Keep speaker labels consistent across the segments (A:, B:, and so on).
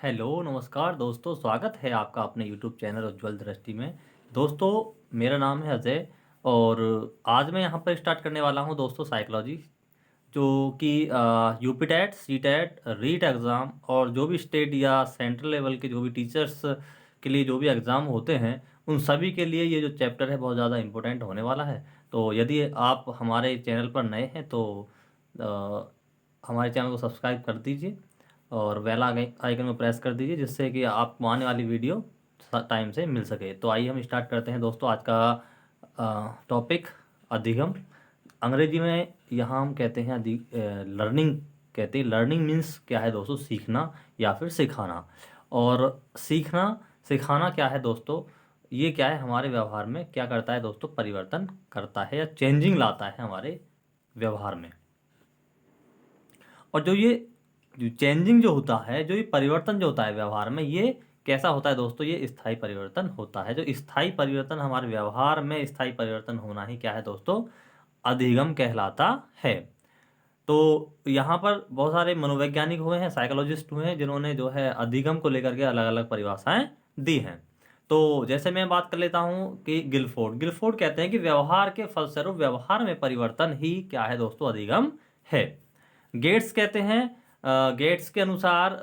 A: Hello नमस्कार दोस्तों, स्वागत है आपका अपने यूट्यूब चैनल उज्ज्वल दृष्टि में। दोस्तों, मेरा नाम है अजय और आज मैं यहाँ पर स्टार्ट करने वाला हूँ दोस्तों साइकोलॉजी, जो कि UP TET, C TET, REET exam और जो भी स्टेट या सेंट्रल लेवल के जो भी टीचर्स के लिए जो भी एग्ज़ाम होते हैं उन सभी के लिए ये जो चैप्टर है बहुत ज़्यादा इम्पोर्टेंट होने वाला है। तो यदि आप हमारे चैनल पर नए हैं तो अ, हमारे चैनल को सब्सक्राइब कर दीजिए और बेल आइकन में प्रेस कर दीजिए, जिससे कि आपको आने वाली वीडियो टाइम से मिल सके। तो आइए हम स्टार्ट करते हैं दोस्तों आज का टॉपिक, अधिगम। अंग्रेजी में यहाँ हम कहते हैं लर्निंग, कहते हैं। लर्निंग मीन्स क्या है दोस्तों? सीखना या फिर सिखाना। और सीखना सिखाना क्या है दोस्तों? ये क्या है, हमारे व्यवहार में क्या करता है दोस्तों? परिवर्तन करता है या चेंजिंग लाता है हमारे व्यवहार में। और जो चेंजिंग जो होता है, जो ये परिवर्तन जो होता है व्यवहार में, ये कैसा होता है दोस्तों? ये स्थायी परिवर्तन होता है। जो स्थायी परिवर्तन हमारे व्यवहार में स्थायी परिवर्तन होना ही क्या है दोस्तों? अधिगम कहलाता है। तो यहाँ पर बहुत सारे मनोवैज्ञानिक हुए हैं, साइकोलॉजिस्ट हुए हैं, जिन्होंने जो है अधिगम को लेकर के अलग अलग परिभाषाएं दी हैं। तो जैसे मैं बात कर लेता हूँ कि गिलफोर्ड गिलफोर्ड कहते हैं कि व्यवहार के फलस्वरूप व्यवहार में परिवर्तन ही क्या है दोस्तों? अधिगम है। गेट्स कहते हैं, गेट्स के अनुसार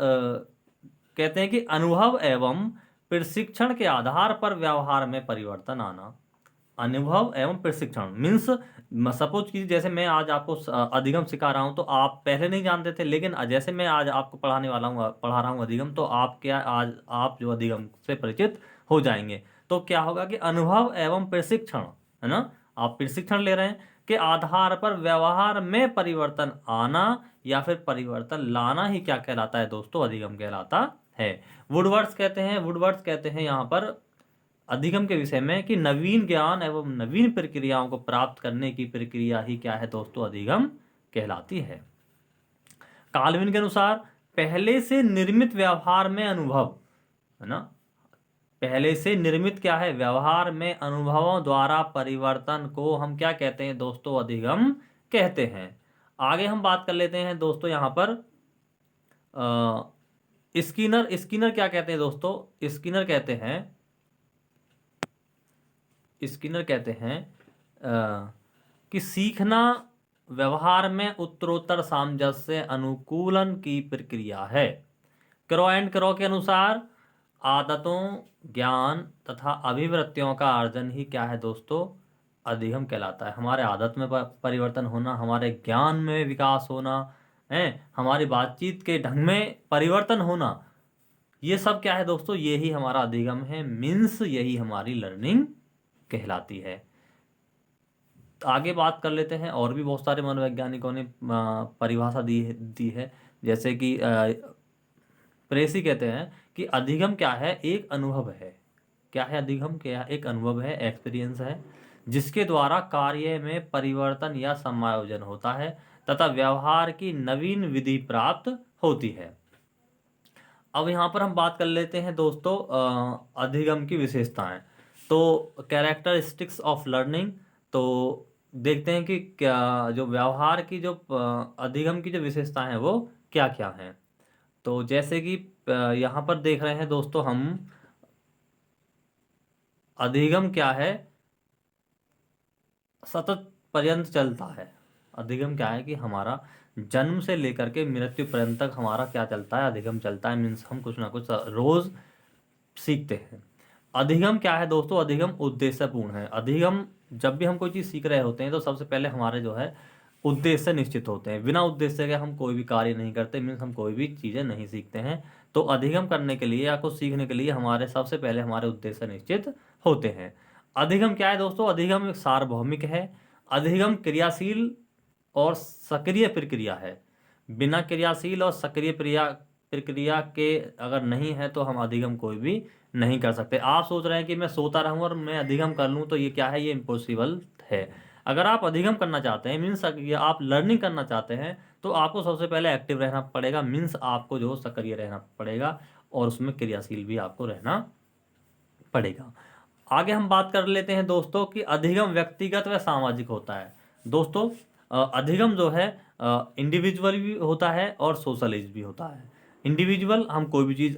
A: कहते हैं कि अनुभव एवं प्रशिक्षण के आधार पर व्यवहार में परिवर्तन आना। अनुभव एवं प्रशिक्षण मीन्स, सपोज कीजिए जैसे मैं आज आपको अधिगम सिखा रहा हूं, तो आप पहले नहीं जानते थे, लेकिन जैसे मैं आज आपको पढ़ा रहा हूं अधिगम, तो आप क्या आज आप जो अधिगम से परिचित हो जाएंगे। तो क्या होगा कि अनुभव एवं प्रशिक्षण, है ना, आप प्रशिक्षण ले रहे हैं के आधार पर व्यवहार में परिवर्तन आना या फिर परिवर्तन लाना ही क्या कहलाता है दोस्तों? अधिगम कहलाता है। वुडवर्ड्स कहते हैं यहाँ पर अधिगम के विषय में कि नवीन ज्ञान एवं नवीन प्रक्रियाओं को प्राप्त करने की प्रक्रिया ही क्या है दोस्तों? अधिगम कहलाती है। काल्विन के अनुसार पहले से निर्मित व्यवहार में अनुभव, है ना, पहले से निर्मित क्या है? व्यवहार में अनुभवों द्वारा परिवर्तन को हम क्या कहते हैं दोस्तों? अधिगम कहते हैं। आगे हम बात कर लेते हैं दोस्तों यहाँ पर स्किनर स्किनर क्या कहते हैं दोस्तों? स्किनर कहते हैं कि सीखना व्यवहार में उत्तरोत्तर सामंजस्य अनुकूलन की प्रक्रिया है। क्रो के अनुसार आदतों, ज्ञान तथा अभिवृत्तियों का अर्जन ही क्या है दोस्तों? अधिगम कहलाता है। हमारे आदत में परिवर्तन होना, हमारे ज्ञान में विकास होना, है, हमारी बातचीत के ढंग में परिवर्तन होना, ये सब क्या है दोस्तों? ये ही हमारा अधिगम है। मीन्स यही हमारी लर्निंग कहलाती है। आगे बात कर लेते हैं, और भी बहुत सारे मनोवैज्ञानिकों ने परिभाषा दी है। जैसे कि प्रेसी कहते हैं कि अधिगम क्या है? एक अनुभव है। क्या है अधिगम? क्या एक अनुभव है, एक्सपीरियंस है, जिसके द्वारा कार्य में परिवर्तन या समायोजन होता है तथा व्यवहार की नवीन विधि प्राप्त होती है। अब यहाँ पर हम बात कर लेते हैं दोस्तों अधिगम की विशेषताएं। तो कैरेक्टरिस्टिक्स ऑफ लर्निंग, तो देखते हैं कि क्या जो व्यवहार की जो अधिगम की जो विशेषताएं हैं वो क्या क्या हैं। तो जैसे कि यहाँ पर देख रहे हैं दोस्तों हम, अधिगम क्या है? सतत पर्यंत चलता है। अधिगम क्या है कि हमारा जन्म से लेकर के मृत्यु पर्यंत तक हमारा क्या चलता है? अधिगम चलता है। मीन्स हम कुछ ना कुछ रोज सीखते हैं। अधिगम क्या है दोस्तों? अधिगम उद्देश्यपूर्ण है। अधिगम, जब भी हम कोई चीज़ सीख रहे होते हैं तो सबसे पहले हमारे जो है उद्देश्य निश्चित होते हैं। बिना उद्देश्य के हम कोई भी कार्य नहीं करते, मीन्स हम कोई भी चीज़ें नहीं सीखते हैं। तो अधिगम करने के लिए या कुछ सीखने के लिए हमारे सबसे पहले हमारे उद्देश्य निश्चित होते हैं। अधिगम क्या है दोस्तों? अधिगम एक सार्वभौमिक है। अधिगम क्रियाशील और सक्रिय प्रक्रिया है। बिना क्रियाशील और सक्रिय प्रक्रिया के अगर नहीं है तो हम अधिगम कोई भी नहीं कर सकते। आप सोच रहे हैं कि मैं सोता रहूं और मैं अधिगम कर लूं, तो ये क्या है? ये इम्पॉसिबल है। अगर आप अधिगम करना चाहते हैं, मीन्स आप लर्निंग करना चाहते हैं, तो आपको सबसे पहले एक्टिव रहना पड़ेगा। मीन्स आपको जो सक्रिय रहना पड़ेगा और उसमें क्रियाशील भी आपको रहना पड़ेगा। आगे हम बात कर लेते हैं दोस्तों कि अधिगम व्यक्तिगत व सामाजिक होता है। दोस्तों अधिगम जो है इंडिविजुअल भी होता है और सोशलिस्ट भी होता है। इंडिविजुअल हम कोई भी चीज़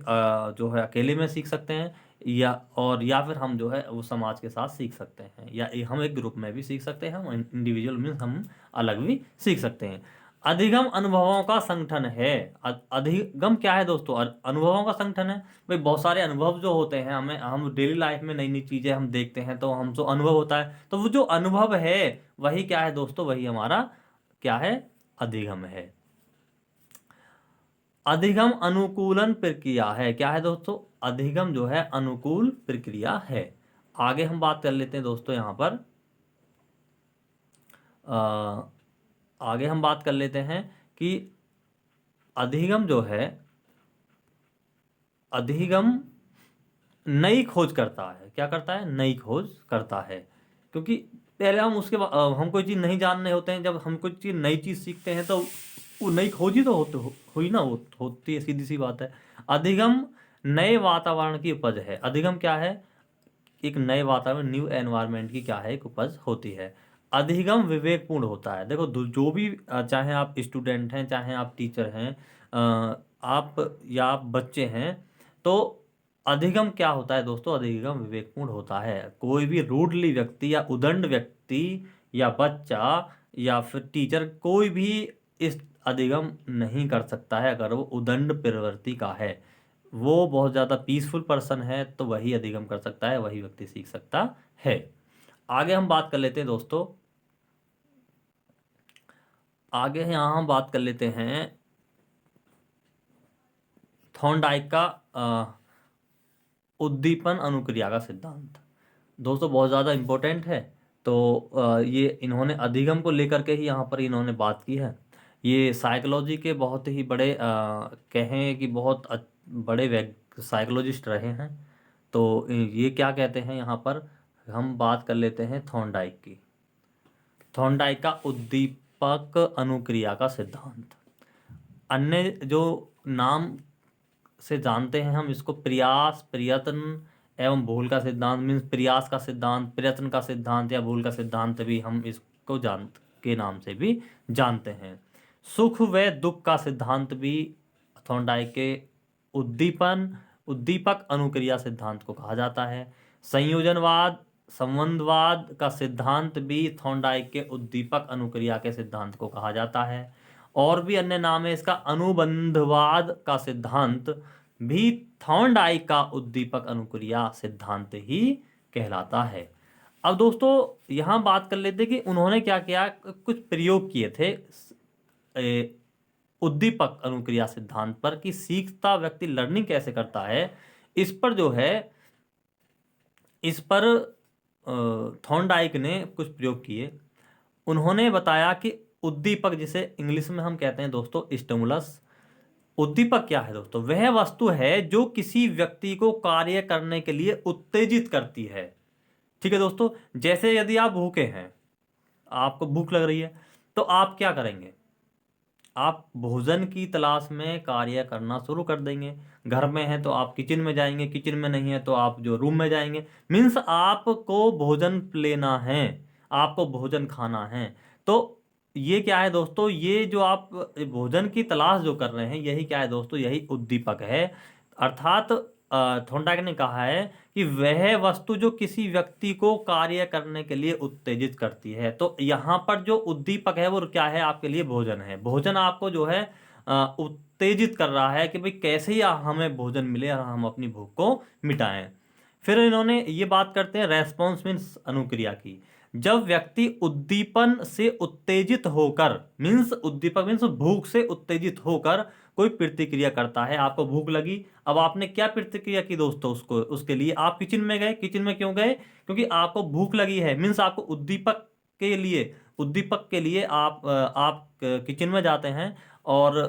A: जो है अकेले में सीख सकते हैं, या फिर हम जो है वो समाज के साथ सीख सकते हैं, या हम एक ग्रुप में भी सीख सकते हैं। हम इंडिविजुअल मीन्स हम अलग भी सीख सकते हैं। अधिगम अनुभवों का संगठन है। अधिगम क्या है दोस्तों? अनुभवों का संगठन है। भाई बहुत सारे अनुभव जो होते हैं, हम डेली लाइफ में नई नई चीज़ें हम देखते हैं तो हमको अनुभव होता है, तो वो जो अनुभव है वही क्या है दोस्तों? वही हमारा क्या है? अधिगम है। अधिगम अनुकूलन प्रक्रिया है। क्या है दोस्तों? अधिगम जो है अनुकूल प्रक्रिया है। आगे हम बात कर लेते हैं दोस्तों यहाँ पर। आगे हम बात कर लेते हैं कि अधिगम जो है, अधिगम नई खोज करता है। क्या करता है? नई खोज करता है। क्योंकि पहले हम हम कोई चीज़ नहीं जान रहे होते हैं, जब हम कोई चीज़ नई चीज़ सीखते हैं तो वो नई खोज ही तो हुई ना, होती है, सीधी सी बात है। अधिगम नए वातावरण की उपज है। अधिगम क्या है? एक नए वातावरण, न्यू एनवायरनमेंट की क्या है? एक उपज होती है। अधिगम विवेकपूर्ण होता है। देखो जो भी चाहे आप स्टूडेंट हैं, चाहे आप टीचर हैं, आप या आप बच्चे हैं, तो अधिगम क्या होता है दोस्तों? अधिगम विवेकपूर्ण होता है। कोई भी रूडली व्यक्ति या उदंड व्यक्ति या बच्चा या फिर टीचर, कोई भी इस अधिगम नहीं कर सकता है अगर वो उदंड प्रवृत्ति का है। वो बहुत ज़्यादा पीसफुल पर्सन है तो वही अधिगम कर सकता है, वही व्यक्ति सीख सकता है। आगे हम बात कर लेते हैं दोस्तों। आगे यहाँ हम बात कर लेते हैं थॉर्नडाइक का उद्दीपन अनुक्रिया का सिद्धांत। दोस्तों बहुत ज़्यादा इम्पोर्टेंट है। तो ये इन्होंने अधिगम को लेकर के ही यहाँ पर इन्होंने बात की है। ये साइकोलॉजी के बहुत ही बड़े कहें कि बहुत बड़े साइकोलॉजिस्ट रहे हैं। तो ये क्या कहते हैं यहाँ पर? हम बात कर लेते हैं थॉर्नडाइक की। थॉर्नडाइक का उद्दीपक अनुक्रिया का सिद्धांत। अन्य जो नाम से जानते हैं हम इसको, प्रयास, प्रयत्न एवं भूल का सिद्धांत, मीन्स प्रयास का सिद्धांत, प्रयत्न का सिद्धांत या भूल का सिद्धांत भी हम इसको जान के नाम से भी जानते हैं। सुख व दुख का सिद्धांत भी थॉर्नडाइक के उद्दीपक अनुक्रिया सिद्धांत को कहा जाता है। संयोजनवाद, संबंधवाद का सिद्धांत भी थॉर्नडाइक के उद्दीपक अनुक्रिया के सिद्धांत को कहा जाता है। और भी अन्य नाम है इसका। अनुबंधवाद का सिद्धांत भी थॉर्नडाइक का उद्दीपक अनुक्रिया सिद्धांत ही कहलाता है। अब दोस्तों यहाँ बात कर लेते कि उन्होंने क्या किया, कुछ प्रयोग किए थे उद्दीपक अनुक्रिया सिद्धांत पर, कि सीखता व्यक्ति लर्निंग कैसे करता है। इस पर जो है, इस पर थॉर्नडाइक ने कुछ प्रयोग किए। उन्होंने बताया कि उद्दीपक, जिसे इंग्लिश में हम कहते हैं दोस्तों स्टिमुलस, उद्दीपक क्या है दोस्तों? वह वस्तु है जो किसी व्यक्ति को कार्य करने के लिए उत्तेजित करती है। ठीक है दोस्तों, जैसे यदि आप भूखे हैं, आपको भूख लग रही है, तो आप क्या करेंगे? आप भोजन की तलाश में कार्य करना शुरू कर देंगे। घर में है तो आप किचन में जाएंगे, किचन में नहीं है तो आप जो रूम में जाएंगे। मीन्स आपको भोजन लेना है, आपको भोजन खाना है। तो ये क्या है दोस्तों? ये जो आप भोजन की तलाश जो कर रहे हैं, यही क्या है दोस्तों? यही उद्दीपक है। अर्थात थॉर्नडाइक ने कहा है कि वह वस्तु जो किसी व्यक्ति को कार्य करने के लिए उत्तेजित करती है। तो यहाँ पर जो उद्दीपक है वो क्या है? आपके लिए भोजन है। भोजन आपको जो है उत्तेजित कर रहा है कि भाई कैसे ही हमें भोजन मिले और हम अपनी भूख को मिटाएं। फिर इन्होंने ये बात करते हैं रेस्पॉन्स मीन्स अनुक्रिया की। जब व्यक्ति उद्दीपन से उत्तेजित होकर, मीन्स उद्दीपक मीन्स भूख से उत्तेजित होकर कोई प्रतिक्रिया करता है। आपको भूख लगी, अब आपने क्या प्रतिक्रिया की दोस्तों? उसके लिए आप किचन में गए। किचन में क्यों गए? क्योंकि आपको भूख लगी है। मीन्स आपको उद्दीपक के लिए आप किचन में जाते हैं। और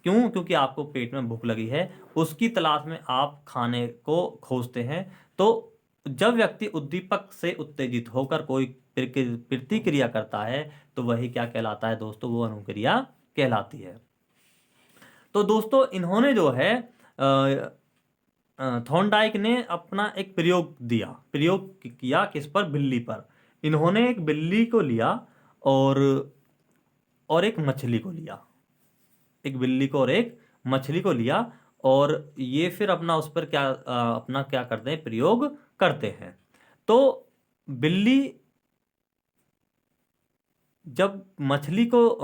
A: क्यों? क्योंकि आपको पेट में भूख लगी है, उसकी तलाश में आप खाने को खोजते हैं। तो जब व्यक्ति उद्दीपक से उत्तेजित होकर कोई प्रतिक्रिया करता है तो वही क्या कहलाता है दोस्तों? वो अनुक्रिया कहलाती है। तो दोस्तों इन्होंने जो है थॉर्नडाइक ने अपना एक प्रयोग किया किस पर? बिल्ली पर। इन्होंने एक बिल्ली को लिया और एक मछली को लिया। एक बिल्ली को और एक मछली को लिया और ये फिर अपना उस पर अपना क्या करते हैं, प्रयोग करते हैं। तो बिल्ली जब मछली को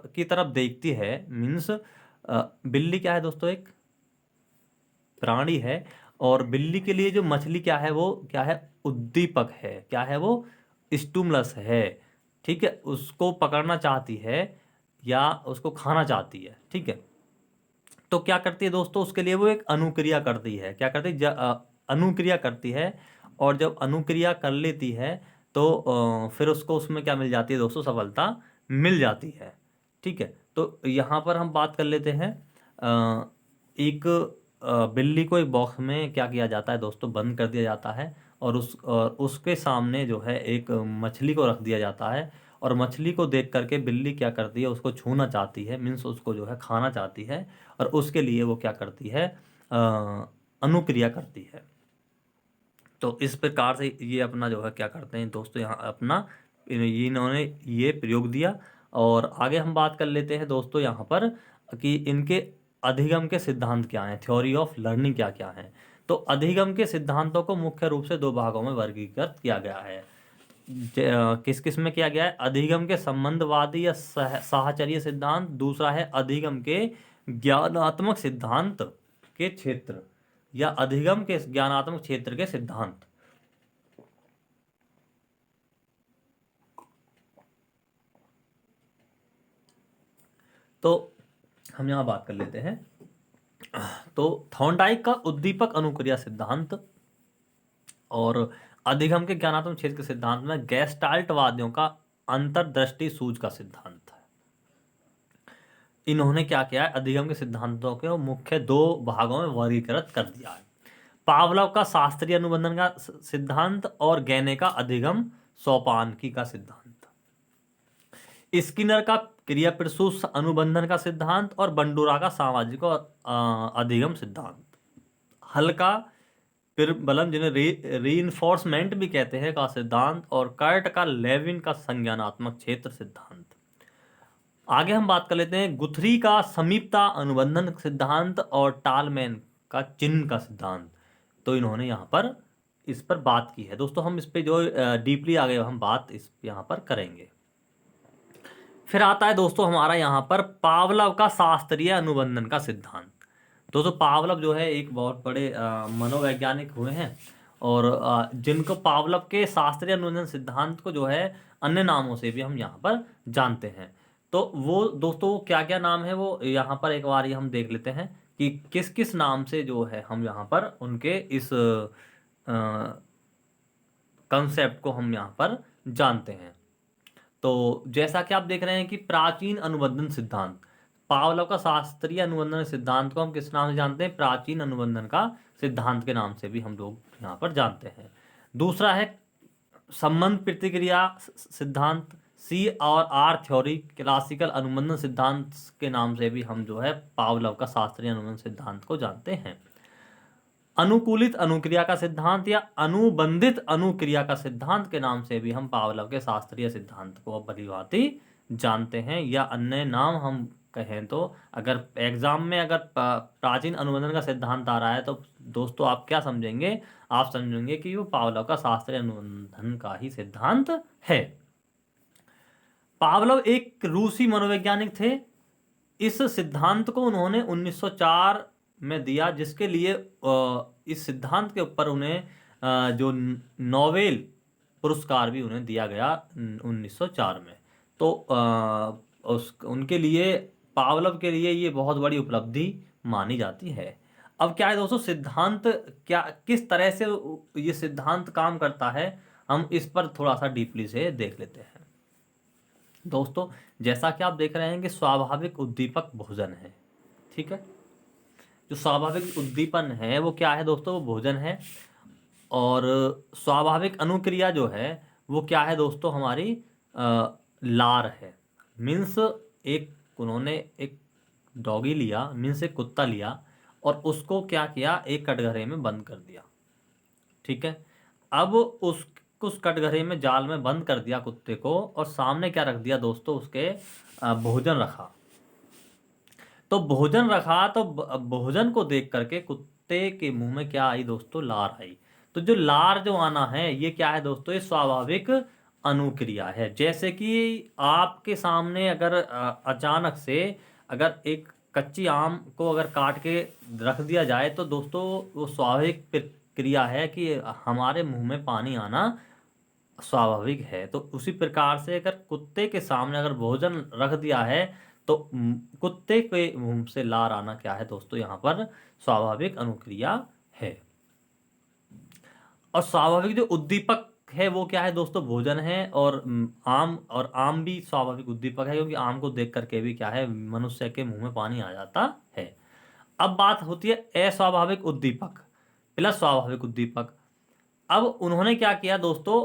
A: की तरफ देखती है, मीन्स बिल्ली क्या है दोस्तों, एक प्राणी है, और बिल्ली के लिए जो मछली क्या है, वो क्या है, उद्दीपक है, क्या है वो, स्टिमुलस है। ठीक है, उसको पकड़ना चाहती है या उसको खाना चाहती है। ठीक है, तो क्या करती है दोस्तों, उसके लिए वो एक अनुक्रिया करती है। क्या करती है, अनुक्रिया करती है। और जब अनुक्रिया कर लेती है तो फिर उसको उसमें क्या मिल जाती है दोस्तों, सफलता मिल जाती है। ठीक है, तो यहाँ पर हम बात कर लेते हैं एक बिल्ली को एक बॉक्स में क्या किया जाता है दोस्तों, बंद कर दिया जाता है, और उसके सामने जो है एक मछली को रख दिया जाता है। और मछली को देख करके बिल्ली क्या करती है, उसको छूना चाहती है, मीन्स उसको जो है खाना चाहती है। और उसके लिए वो क्या करती है, अनुक्रिया करती है। तो इस प्रकार से ये अपना जो है क्या करते हैं दोस्तों, यहाँ अपना इन्होंने ये प्रयोग दिया। और आगे हम बात कर लेते हैं दोस्तों यहाँ पर कि इनके अधिगम के सिद्धांत क्या हैं, थ्योरी ऑफ लर्निंग क्या क्या हैं। तो अधिगम के सिद्धांतों को मुख्य रूप से दो भागों में वर्गीकृत किया गया है। किस किस में किया गया है, अधिगम के संबंधवादी या साहचर्य सिद्धांत, दूसरा है अधिगम के ज्ञानात्मक सिद्धांत के क्षेत्र या अधिगम के ज्ञानात्मक क्षेत्र के सिद्धांत। तो हम यहां बात कर लेते हैं। तो थॉर्नडाइक का उद्दीपक अनुक्रिया सिद्धांत और अधिगम के ज्ञानात्मक क्षेत्र के सिद्धांत में गैस्टाल्ट वादियों का अंतर्दृष्टि सूझ का सिद्धांत है। इन्होंने क्या किया है, अधिगम के सिद्धांतों के मुख्य दो भागों में वर्गीकृत कर दिया है। पावलोव का शास्त्रीय अनुबंधन का सिद्धांत और गैने का अधिगम सोपानकी का सिद्धांत। स्किनर का क्रिया प्रसूत अनुबंधन का सिद्धांत और बंडूरा का सामाजिक और अधिगम सिद्धांत। हल्का प्रबलन, जिन्हें रीइंफोर्समेंट भी कहते हैं, का सिद्धांत, और कर्ट का लेविन का संज्ञानात्मक क्षेत्र सिद्धांत। आगे हम बात कर लेते हैं गुथरी का समीपता अनुबंधन सिद्धांत और टालमैन का चिन्ह का सिद्धांत। तो इन्होंने यहाँ पर इस पर बात की है दोस्तों। हम इस पे जो डीपली आगे हम बात इस यहाँ पर करेंगे। फिर आता है दोस्तों हमारा यहाँ पर पावलव का शास्त्रीय अनुबंधन का सिद्धांत। दोस्तों पावलव जो है एक बहुत बड़े मनोवैज्ञानिक हुए हैं, और जिनको पावलव के शास्त्रीय अनुबंधन सिद्धांत को जो है अन्य नामों से भी हम यहाँ पर जानते हैं। तो वो दोस्तों क्या क्या नाम है, वो यहाँ पर एक बार हम देख लेते हैं कि किस किस नाम से जो है हम यहाँ पर उनके इस कंसेप्ट को हम यहाँ पर जानते हैं। तो जैसा कि आप देख रहे हैं कि प्राचीन अनुबंधन सिद्धांत, पावलोव का शास्त्रीय अनुबंधन सिद्धांत को हम किस नाम से जानते हैं, प्राचीन अनुबंधन का सिद्धांत के नाम से भी हम लोग यहाँ पर जानते हैं। दूसरा है संबंध प्रतिक्रिया सिद्धांत, सी और आर थ्योरी, क्लासिकल अनुबंधन सिद्धांत के नाम से भी हम जो है पावलोव का शास्त्रीय अनुबंधन सिद्धांत को जानते हैं। अनुकूलित अनुक्रिया का सिद्धांत या अनुबंधित अनुक्रिया का सिद्धांत के नाम से भी हम पावलोव के शास्त्रीय सिद्धांत को भलीभांति जानते हैं। या अन्य नाम हम कहें तो, अगर एग्जाम में अगर प्राचीन अनुबंधन का सिद्धांत आ रहा है तो दोस्तों आप क्या समझेंगे, आप समझेंगे कि वो पावलोव का शास्त्रीय अनुबंधन का ही सिद्धांत है। पावलोव एक रूसी मनोवैज्ञानिक थे। इस सिद्धांत को उन्होंने 1904 में दिया, जिसके लिए इस सिद्धांत के ऊपर उन्हें जो नोबेल पुरस्कार भी उन्हें दिया गया 1904 में। तो उनके लिए, पावलोव के लिए ये बहुत बड़ी उपलब्धि मानी जाती है। अब क्या है दोस्तों, सिद्धांत क्या, किस तरह से ये सिद्धांत काम करता है, हम इस पर थोड़ा सा डीपली से देख लेते हैं। दोस्तों जैसा कि आप देख रहे हैं कि स्वाभाविक उद्दीपक भोजन है। ठीक है, जो स्वाभाविक उद्दीपन है वो क्या है दोस्तों, वो भोजन है। और स्वाभाविक अनुक्रिया जो है वो क्या है दोस्तों, हमारी लार है। मीन्स एक, उन्होंने एक डॉगी लिया, मीन्स एक कुत्ता लिया, और उसको क्या किया, एक कटघरे में बंद कर दिया। ठीक है, अब उस कटघरे में, जाल में बंद कर दिया कुत्ते को, और सामने क्या रख दिया दोस्तों, उसके भोजन रखा। तो भोजन रखा तो भोजन को देख करके कुत्ते के मुंह में क्या आई दोस्तों, लार आई। तो जो लार जो आना है ये क्या है दोस्तों, ये स्वाभाविक अनुक्रिया है। जैसे कि आपके सामने अगर अचानक से अगर एक कच्ची आम को अगर काट के रख दिया जाए तो दोस्तों वो स्वाभाविक प्रक्रिया है कि हमारे मुंह में पानी आना स्वाभाविक है। तो उसी प्रकार से अगर कुत्ते के सामने अगर भोजन रख दिया है तो कुत्ते के मुंह से लार आना क्या है दोस्तों, यहाँ पर स्वाभाविक अनुक्रिया है। और स्वाभाविक जो उद्दीपक है वो क्या है दोस्तों, भोजन है। और आम भी स्वाभाविक उद्दीपक है, क्योंकि आम को देख करके भी क्या है मनुष्य के मुंह में पानी आ जाता है। अब बात होती है अस्वाभाविक उद्दीपक प्लस स्वाभाविक उद्दीपक। अब उन्होंने क्या किया दोस्तों,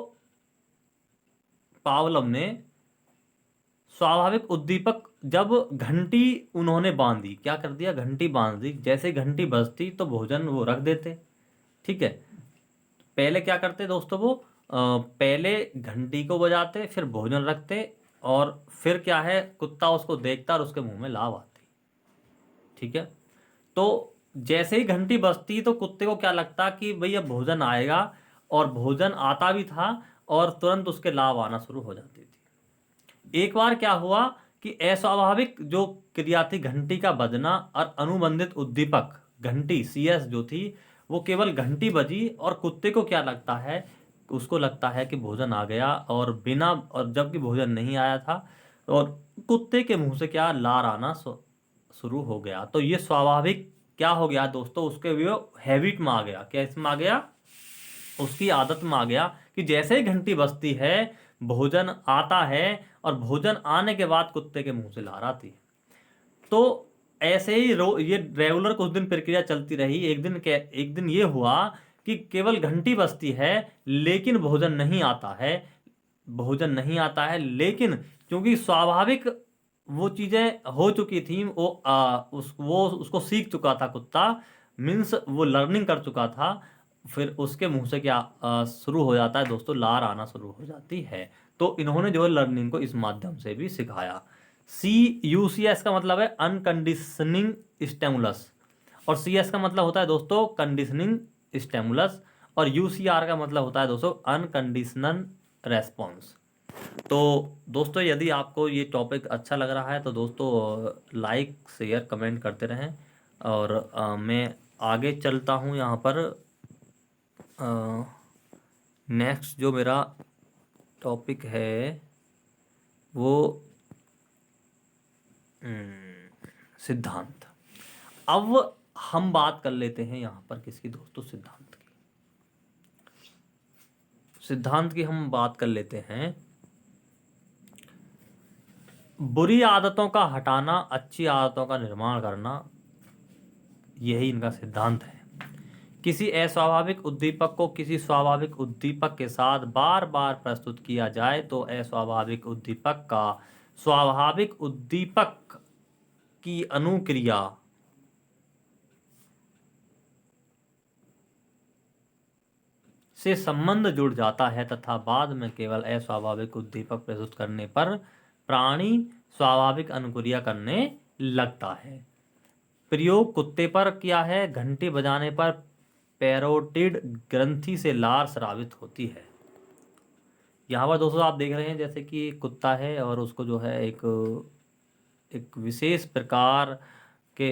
A: पावलोव ने स्वाभाविक उद्दीपक जब घंटी उन्होंने बांधी, क्या कर दिया, घंटी बांध दी। जैसे घंटी बजती तो भोजन वो रख देते, ठीक है। पहले क्या करते दोस्तों, वो पहले घंटी को बजाते, फिर भोजन रखते, और फिर क्या है कुत्ता उसको देखता और उसके मुंह में लाव आती, ठीक है। तो जैसे ही घंटी बजती तो कुत्ते को क्या लगता कि भैया भोजन आएगा, और भोजन आता भी था और तुरंत उसके लाव आना शुरू हो जाती थी। एक बार क्या हुआ कि अस्वाभाविक जो क्रिया थी घंटी का बजना और अनुबंधित उद्दीपक घंटी CS जो थी वो केवल घंटी बजी और कुत्ते को क्या लगता है, उसको लगता है कि भोजन आ गया, और बिना, और जबकि भोजन नहीं आया था, और कुत्ते के मुंह से क्या लार आना शुरू हो गया। तो ये स्वाभाविक क्या हो गया दोस्तों, उसके वो हैबिट में आ गया। क्या इसमें आ गया, उसकी आदत में आ गया कि जैसे ही घंटी बजती है भोजन आता है, और भोजन आने के बाद कुत्ते के मुंह से लार आती है। तो ऐसे ही ये रेगुलर कुछ दिन प्रक्रिया चलती रही। एक दिन ये हुआ कि केवल घंटी बजती है लेकिन भोजन नहीं आता है, भोजन नहीं आता है। लेकिन क्योंकि स्वाभाविक वो चीजें हो चुकी थी, वो उसको सीख चुका था कुत्ता, मीन्स वो लर्निंग कर चुका था। फिर उसके मुंह से क्या शुरू हो जाता है दोस्तों, लार आना शुरू हो जाती है। तो इन्होंने जो है लर्निंग को इस माध्यम से भी सिखाया। UCS का मतलब है अनकंडीशनिंग स्टेमुलस, और CS का मतलब होता है दोस्तों कंडीशनिंग स्टेमुलस, और UCR का मतलब होता है दोस्तों अनकंडीशनल रेस्पॉन्स। तो दोस्तों यदि आपको ये टॉपिक अच्छा लग रहा है तो दोस्तों लाइक शेयर कमेंट करते रहें। और मैं आगे चलता हूँ यहाँ पर। नेक्स्ट जो मेरा टॉपिक है वो सिद्धांत। अब हम बात कर लेते हैं यहाँ पर किसकी दोस्तों, सिद्धांत की। सिद्धांत की हम बात कर लेते हैं। बुरी आदतों का हटाना, अच्छी आदतों का निर्माण करना, यही इनका सिद्धांत है। किसी अस्वाभाविक उद्दीपक को किसी स्वाभाविक उद्दीपक के साथ बार बार प्रस्तुत किया जाए तो अस्वाभाविक उद्दीपक का स्वाभाविक उद्दीपक की अनुक्रिया से संबंध जुड़ जाता है, तथा बाद में केवल अस्वाभाविक उद्दीपक प्रस्तुत करने पर प्राणी स्वाभाविक अनुक्रिया करने लगता है। प्रयोग कुत्ते पर किया है। घंटी बजाने पर पैरोटिड ग्रंथि से लार स्रावित होती है। यहाँ पर दोस्तों आप देख रहे हैं जैसे कि कुत्ता है और उसको जो है एक विशेष प्रकार के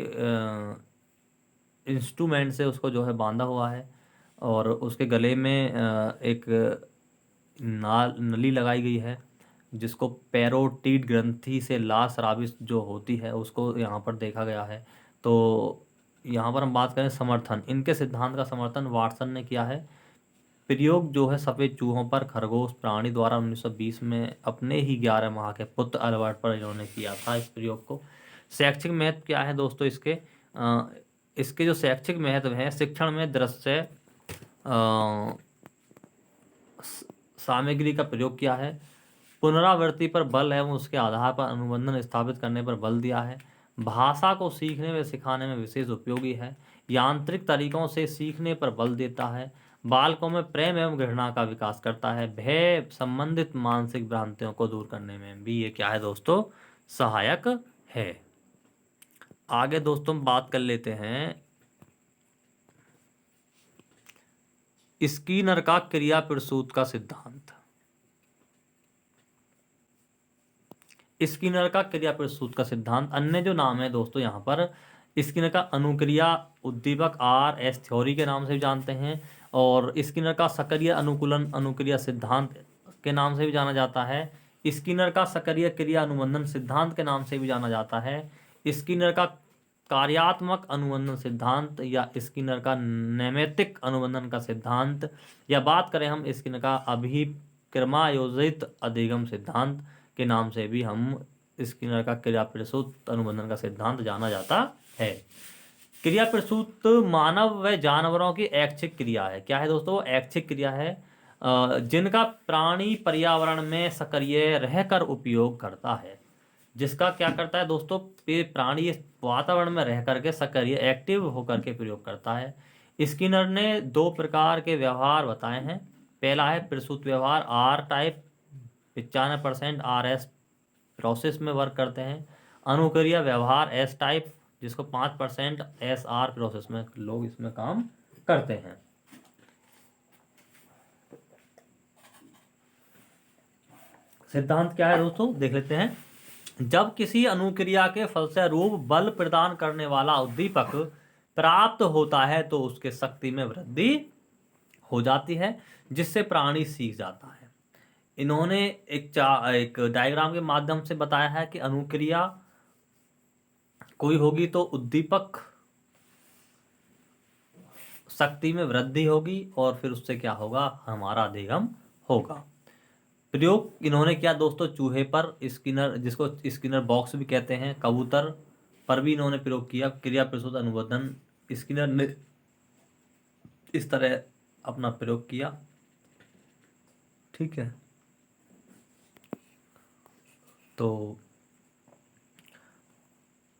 A: इंस्ट्रूमेंट से उसको जो है बांधा हुआ है, और उसके गले में एक नली लगाई गई है जिसको पैरोटिड ग्रंथि से लार स्रावित जो होती है उसको यहाँ पर देखा गया है। तो यहाँ पर हम बात करें समर्थन, इनके सिद्धांत का समर्थन वाटसन ने किया है। प्रयोग जो है सफ़ेद चूहों पर खरगोश प्राणी द्वारा 1920 में अपने ही 11 माह के पुत्र अल्बर्ट पर इन्होंने किया था इस प्रयोग को। शैक्षिक महत्व क्या है दोस्तों इसके, इसके जो शैक्षिक महत्व है, शिक्षण में दृश्य सामग्री का प्रयोग किया है। पुनरावृत्ति पर बल एवं उसके आधार पर अनुबंधन स्थापित करने पर बल दिया है। भाषा को सीखने व सिखाने में विशेष उपयोगी है। यांत्रिक तरीकों से सीखने पर बल देता है। बालकों में प्रेम एवं घृणा का विकास करता है। भय संबंधित मानसिक भ्रांतियों को दूर करने में भी ये क्या है दोस्तों, सहायक है। आगे दोस्तों बात कर लेते हैं स्कीनर का क्रिया प्रसूत का सिद्धांत। स्किनर का क्रिया प्रसूत का सिद्धांत, अन्य जो नाम है दोस्तों यहाँ पर, स्किनर का अनुक्रिया उद्दीपक RS थ्योरी के नाम से भी जानते हैं, और स्किनर का सक्रिय अनुकूलन अनुक्रिया सिद्धांत के नाम से भी जाना जाता है, स्किनर का सक्रिय क्रिया अनुबंधन सिद्धांत के नाम से भी जाना जाता है, स्किनर का कार्यात्मक अनुबंधन सिद्धांत या स्किनर का नैमित्तिक अनुबंधन का सिद्धांत, या बात करें हम स्किनर का अभिक्रमायोजित अधिगम सिद्धांत के नाम से भी हम स्किनर का क्रिया प्रसूत अनुबंधन का सिद्धांत जाना जाता है। क्रिया प्रसूत मानव व जानवरों की ऐच्छिक क्रिया है। क्या है दोस्तों? ऐच्छिक क्रिया है जिनका प्राणी पर्यावरण में सक्रिय रहकर उपयोग करता है। जिसका क्या करता है दोस्तों? प्राणी वातावरण में रह करके सक्रिय एक्टिव होकर के प्रयोग करता है। स्किनर ने 2 प्रकार के व्यवहार बताए हैं। पहला है प्रसूत व्यवहार, R टाइप 95% RS प्रोसेस में वर्क करते हैं। अनुक्रिया व्यवहार S टाइप, जिसको 5% SR प्रोसेस में लोग इसमें काम करते हैं। सिद्धांत क्या है दोस्तों, देख लेते हैं। जब किसी अनुक्रिया के फलस्वरूप बल प्रदान करने वाला उद्दीपक प्राप्त होता है तो उसके शक्ति में वृद्धि हो जाती है, जिससे प्राणी सीख जाता है। इन्होंने एक डायग्राम के माध्यम से बताया है कि अनुक्रिया कोई होगी तो उद्दीपक शक्ति में वृद्धि होगी और फिर उससे क्या होगा, हमारा अधिगम होगा। प्रयोग इन्होंने किया दोस्तों चूहे पर, स्किनर जिसको स्किनर बॉक्स भी कहते हैं, कबूतर पर भी इन्होंने प्रयोग किया क्रिया प्रसूत अनुबंधन। स्किनर ने इस तरह अपना प्रयोग किया। ठीक है, तो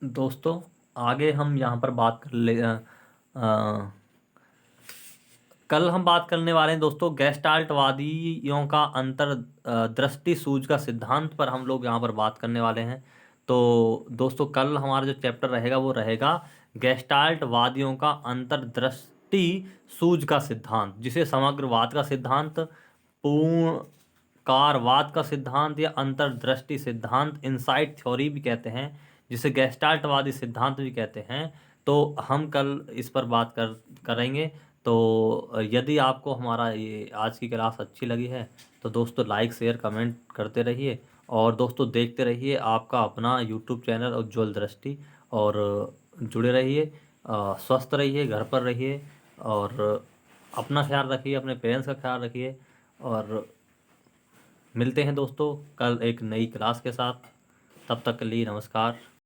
A: दोस्तों आगे हम यहाँ पर बात कर ले कल हम बात करने वाले हैं दोस्तों गेस्टाल्टवादियों का अंतर्दृष्टि सूझ का सिद्धांत पर हम लोग यहाँ पर बात करने वाले हैं। तो दोस्तों कल हमारा जो चैप्टर रहेगा वो रहेगा गेस्टाल्टवादियों का अंतर्दृष्टि सूझ का सिद्धांत, जिसे समग्रवाद का सिद्धांत, पूर्णकारवाद का सिद्धांत या अंतर्दृष्टि सिद्धांत, इनसाइट थ्योरी भी कहते हैं, जिसे गेस्टाल्टवादी सिद्धांत भी कहते हैं। तो हम कल इस पर बात करेंगे। तो यदि आपको हमारा ये आज की क्लास अच्छी लगी है तो दोस्तों लाइक शेयर कमेंट करते रहिए, और दोस्तों देखते रहिए आपका अपना यूट्यूब चैनल उज्ज्वल दृष्टि, और जुड़े रहिए, स्वस्थ रहिए, घर पर रहिए, और अपना ख्याल रखिए, अपने पेरेंट्स का ख्याल रखिए, और मिलते हैं दोस्तों कल एक नई क्लास के साथ। तब तक के लिए नमस्कार।